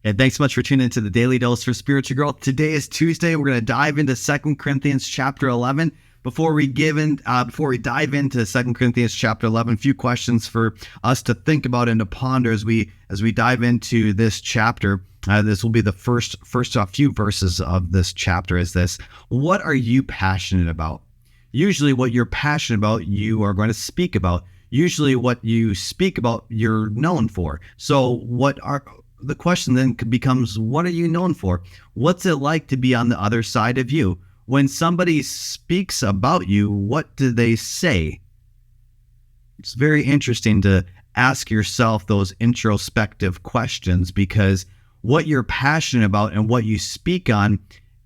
And thanks so much for tuning into the Daily Dose for Spiritual Growth. Today is Tuesday. We're going to dive into 2 Corinthians chapter 11. Before we dive into 2 Corinthians chapter 11, a few questions for us to think about and to ponder as we dive into this chapter. This will be the first few verses of this chapter. Is this: what are you passionate about? Usually, what you're passionate about, you are going to speak about. Usually, what you speak about, you're known for. So, the question then becomes, what are you known for? What's it like to be on the other side of you? When somebody speaks about you, what do they say? It's very interesting to ask yourself those introspective questions, because what you're passionate about and what you speak on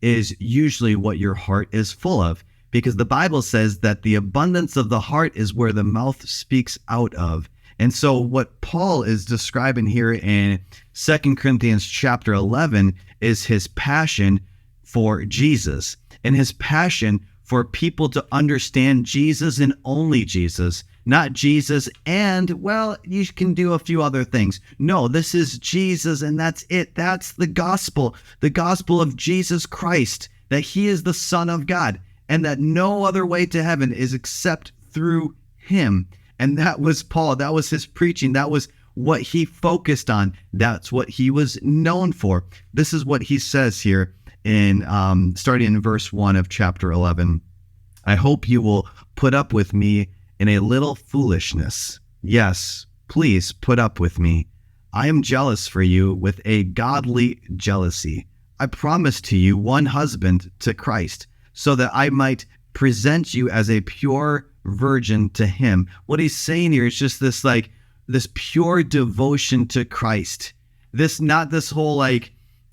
is usually what your heart is full of. Because the Bible says that the abundance of the heart is where the mouth speaks out of. And so what Paul is describing here in 2 Corinthians chapter 11 is his passion for Jesus, and his passion for people to understand Jesus and only Jesus, not Jesus and, well, you can do a few other things. No, this is Jesus and that's it. That's the gospel of Jesus Christ, that he is the Son of God and that no other way to heaven is except through him. And that was Paul. That was his preaching. That was what he focused on. That's what he was known for. This is what he says here in starting in verse 1 of chapter 11. I hope you will put up with me in a little foolishness. Yes, please put up with me. I am jealous for you with a godly jealousy. I promised to you one husband to Christ, so that I might present you as a pure virgin to him. What he's saying here is just this pure devotion to Christ. Not this whole I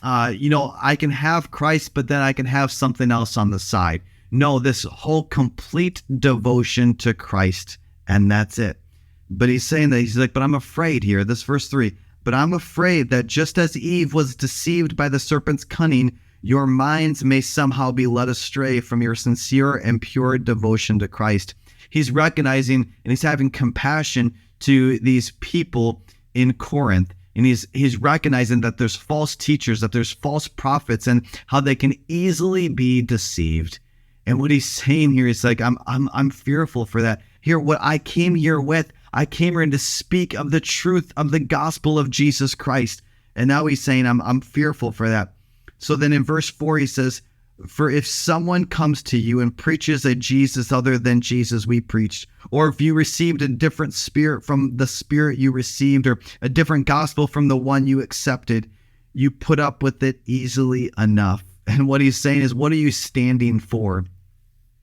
can have Christ, but then I can have something else on the side. No, this whole complete devotion to Christ, and that's it. But he's saying that but I'm afraid here, this verse 3, but I'm afraid that just as Eve was deceived by the serpent's cunning, your minds may somehow be led astray from your sincere and pure devotion to Christ. He's recognizing and he's having compassion to these people in Corinth. And he's recognizing that there's false teachers, that there's false prophets, and how they can easily be deceived. And what he's saying here is I'm fearful for that. Here, what I came here to speak of the truth of the gospel of Jesus Christ. And now he's saying I'm fearful for that. So then in verse 4 he says, for if someone comes to you and preaches a Jesus other than Jesus we preached, or if you received a different spirit from the spirit you received, or a different gospel from the one you accepted, you put up with it easily enough. And what he's saying is, what are you standing for?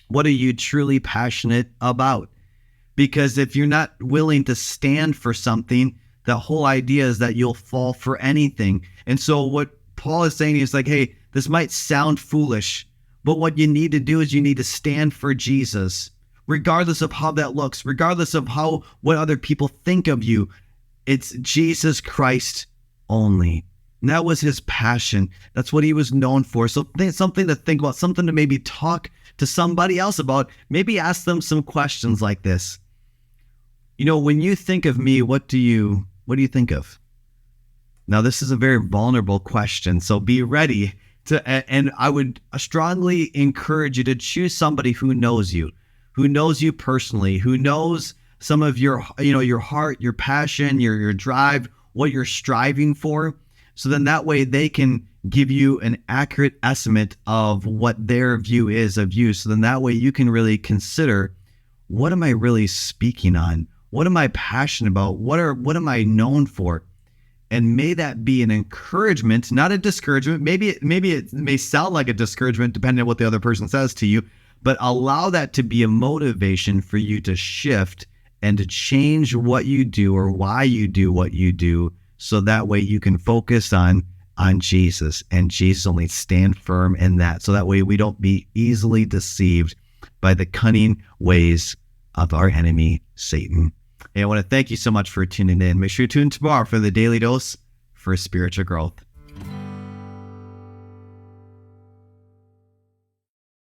What are you truly passionate about? Because if you're not willing to stand for something, the whole idea is that you'll fall for anything. And so what Paul is saying is hey, this might sound foolish, but what you need to do is you need to stand for Jesus, regardless of how that looks, regardless of what other people think of you. It's Jesus Christ only. And that was his passion. That's what he was known for. So something to think about, something to maybe talk to somebody else about. Maybe ask them some questions like this. When you think of me, what do you think of? Now, this is a very vulnerable question, so be ready and I would strongly encourage you to choose somebody who knows you personally, who knows some of your heart, your passion, your drive, what you're striving for. So then that way they can give you an accurate estimate of what their view is of you. So then that way you can really consider, what am I really speaking on? What am I passionate about? What am I known for? And may that be an encouragement, not a discouragement. Maybe it may sound like a discouragement depending on what the other person says to you, but allow that to be a motivation for you to shift and to change what you do or why you do what you do, so that way you can focus on Jesus and Jesus only. Stand firm in that, so that way we don't be easily deceived by the cunning ways of our enemy, Satan. Hey, I want to thank you so much for tuning in. Make sure you tune in tomorrow for the Daily Dose for Spiritual Growth.